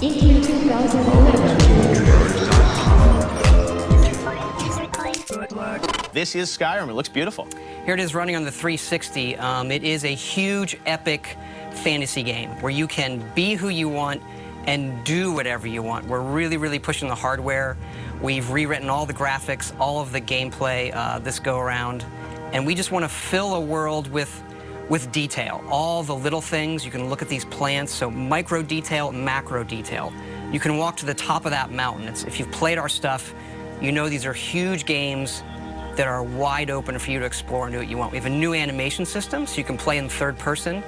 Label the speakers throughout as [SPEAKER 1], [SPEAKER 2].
[SPEAKER 1] into 2011.
[SPEAKER 2] This is Skyrim. It looks beautiful.
[SPEAKER 3] Here it is running on the 360. It is a huge, epic fantasy game where you can be who you want and do whatever you want. We're really, really pushing the hardware. We've rewritten all the graphics, all of the gameplay this go-around, and we just want to fill a world with detail. All the little things. You can look at these plants, so micro detail, macro detail. You can walk to the top of that mountain. If you've played our stuff, you know these are huge games that are wide open for you to explore and do what you want. We have a new animation system, so you can play in third person.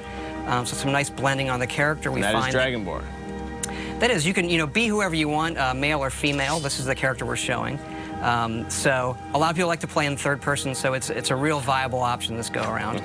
[SPEAKER 3] So some nice blending on the character.
[SPEAKER 2] That is Dragonborn.
[SPEAKER 3] That is, you can be whoever you want, male or female. This is the character we're showing. So a lot of people like to play in third person, so it's a real viable option this go around.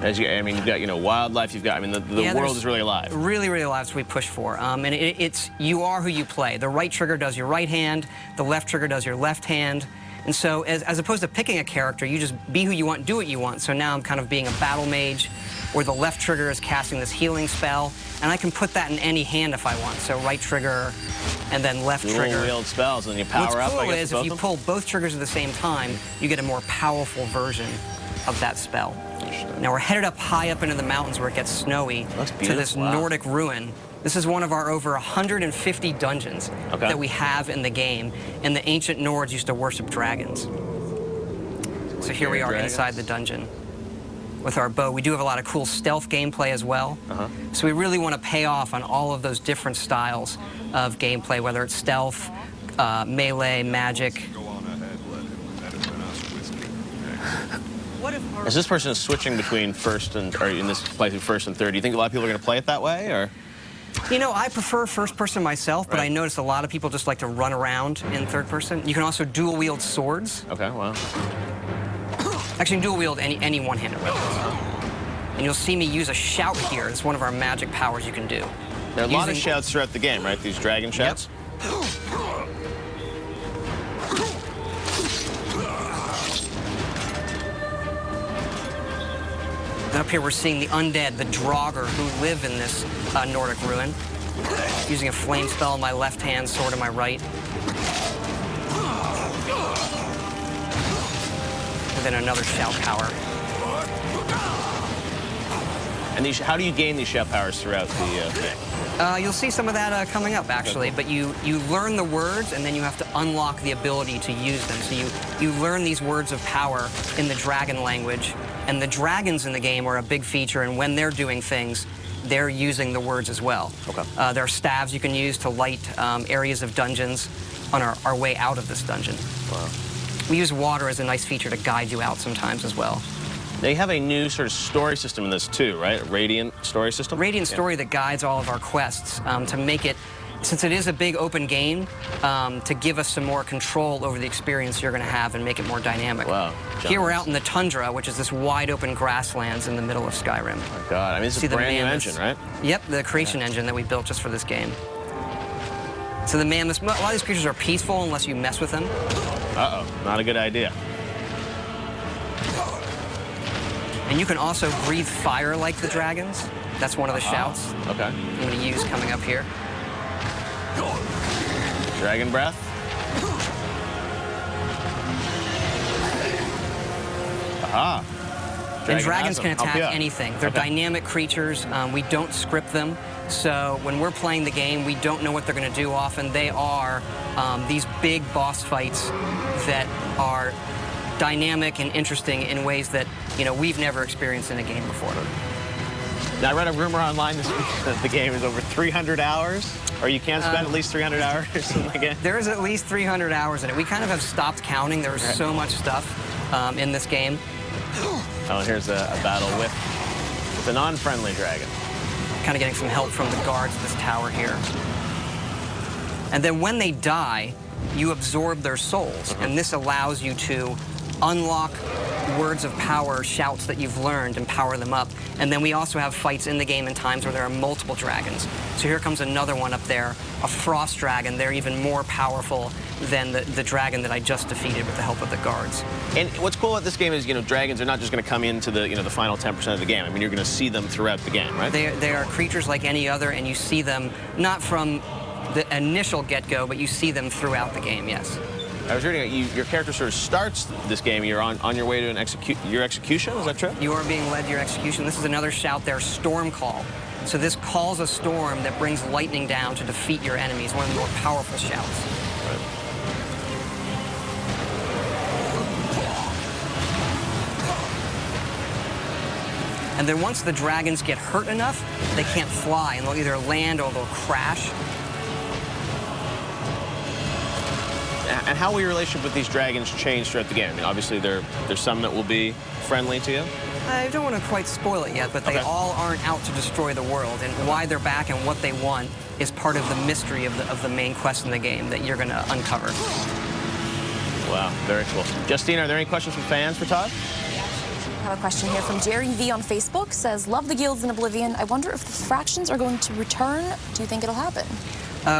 [SPEAKER 2] As you, I mean, you've got wildlife. You've got, I mean, the world is really alive.
[SPEAKER 3] Really, really alive. That's what we push for. And it's you are who you play. The right trigger does your right hand. The left trigger does your left hand. And so, as opposed to picking a character, you just be who you want, do what you want. So now I'm kind of being a battle mage, where the left trigger is casting this healing spell, and I can put that in any hand if I want. So right trigger, and then left trigger.
[SPEAKER 2] Wield spells, and then you power up.
[SPEAKER 3] What's cool is if you pull both triggers at the same time, you get a more powerful version of that spell. Now we're headed up high up into the mountains where it gets snowy to this Nordic ruin. This is one of our over 150 dungeons that we have in the game, and the ancient Nords used to worship dragons. So here we are inside the dungeon with our bow. We do have a lot of cool stealth gameplay as well. So we really want to pay off on all of those different styles of gameplay, whether it's stealth, melee, magic.
[SPEAKER 2] As this person is switching between first and, or in this playthrough first and third, do you think a lot of people are going to play it that way, or?
[SPEAKER 3] You know, I prefer first person myself, but I notice a lot of people just like to run around in third person. You can also dual wield swords.
[SPEAKER 2] Okay, wow.
[SPEAKER 3] Actually, you can dual wield any one-handed weapons. And you'll see me use a shout here. It's one of our magic powers you can do.
[SPEAKER 2] There are a lot of shouts throughout the game, right? These dragon shouts?
[SPEAKER 3] And up here we're seeing the undead, the Draugr, who live in this Nordic ruin. Using a flame spell in my left hand, sword in my right. And then another shout power.
[SPEAKER 2] And these, how do you gain these shout powers throughout the thing?
[SPEAKER 3] You'll see some of that coming up, actually. But you learn the words, and then you have to unlock the ability to use them. So you learn these words of power in the dragon language. And the dragons in the game are a big feature, and when they're doing things, they're using the words as well. There are staves you can use to light areas of dungeons on our way out of this dungeon.
[SPEAKER 2] Wow.
[SPEAKER 3] We use water as a nice feature to guide you out sometimes as well.
[SPEAKER 2] They have a new sort of story system in this too, right? A Radiant story system?
[SPEAKER 3] Radiant story that guides all of our quests to make it, since it is a big open game, to give us some more control over the experience you're going to have and make it more dynamic.
[SPEAKER 2] Wow.
[SPEAKER 3] Here we're out in the tundra, which is this wide open grasslands in the middle of Skyrim.
[SPEAKER 2] Oh my God, I mean, it's a brand new engine, right?
[SPEAKER 3] Yep, the creation engine that we built just for this game. So the mammoths, a lot of these creatures are peaceful unless you mess with them.
[SPEAKER 2] Uh-oh, not a good idea.
[SPEAKER 3] And you can also breathe fire like the dragons. That's one of the shouts I'm going to use coming up here.
[SPEAKER 2] Dragon breath. Aha.
[SPEAKER 3] And dragons can attack anything. They're dynamic creatures. We don't script them. So when we're playing the game, we don't know what they're going to do often. They are these big boss fights that are dynamic and interesting in ways that, we've never experienced in a game before.
[SPEAKER 2] Now, I read a rumor online this week that the game is over 300 hours, or you can't spend at least 300 hours in the game.
[SPEAKER 3] There is at least 300 hours in it. We kind of have stopped counting. There's so much stuff in this game.
[SPEAKER 2] Oh, and here's a battle with a non-friendly dragon.
[SPEAKER 3] Kind of getting some help from the guards of this tower here. And then when they die, you absorb their souls, and this allows you to unlock words of power, shouts that you've learned, and power them up. And then we also have fights in the game in times where there are multiple dragons. So here comes another one up there, a frost dragon. They're even more powerful than the dragon that I just defeated with the help of the guards.
[SPEAKER 2] And what's cool about this game is, dragons are not just going to come into the, the final 10% of the game. I mean, you're going to see them throughout the game, right?
[SPEAKER 3] They are creatures like any other, and you see them not from the initial get-go, but you see them throughout the game, yes.
[SPEAKER 2] I was reading your character sort of starts this game. You're on your way to your execution. Is that true?
[SPEAKER 3] You are being led to your execution. This is another shout there, Storm Call. So this calls a storm that brings lightning down to defeat your enemies. One of the more powerful shouts.
[SPEAKER 2] Right.
[SPEAKER 3] And then once the dragons get hurt enough, they can't fly, and they'll either land or they'll crash.
[SPEAKER 2] And how will your relationship with these dragons change throughout the game? I mean, obviously, there's some that will be friendly to you.
[SPEAKER 3] I don't want to quite spoil it yet, but they all aren't out to destroy the world, and why they're back and what they want is part of the mystery of the main quest in the game that you're going to uncover.
[SPEAKER 2] Wow, very cool. Justine, are there any questions from fans for Todd?
[SPEAKER 1] I have a question here from Jerry V on Facebook. Says, love the guilds in Oblivion. I wonder if the factions are going to return. Do you think it'll happen?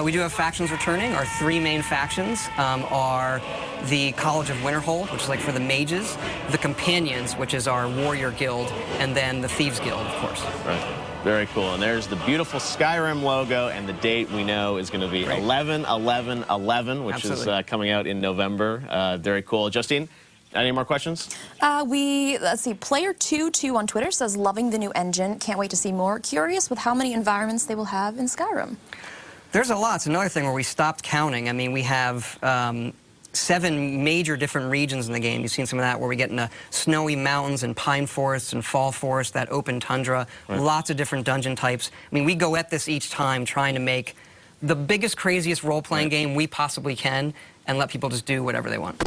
[SPEAKER 3] We do have factions returning. Our three main factions are the College of Winterhold, which is like for the mages, the Companions, which is our warrior guild, and then the Thieves Guild, of course.
[SPEAKER 2] Right. Very cool. And there's the beautiful Skyrim logo, and the date we know is going to be 11/11/11, which is coming out in November. Very cool. Justine, any more questions?
[SPEAKER 1] Let's see, Player22 on Twitter says, loving the new engine. Can't wait to see more. Curious with how many environments they will have in Skyrim.
[SPEAKER 3] There's a lot. It's another thing where we stopped counting. I mean, we have 7 major different regions in the game. You've seen some of that where we get into snowy mountains and pine forests and fall forests, that open tundra, lots of different dungeon types. I mean, we go at this each time trying to make the biggest, craziest role-playing game we possibly can and let people just do whatever they want.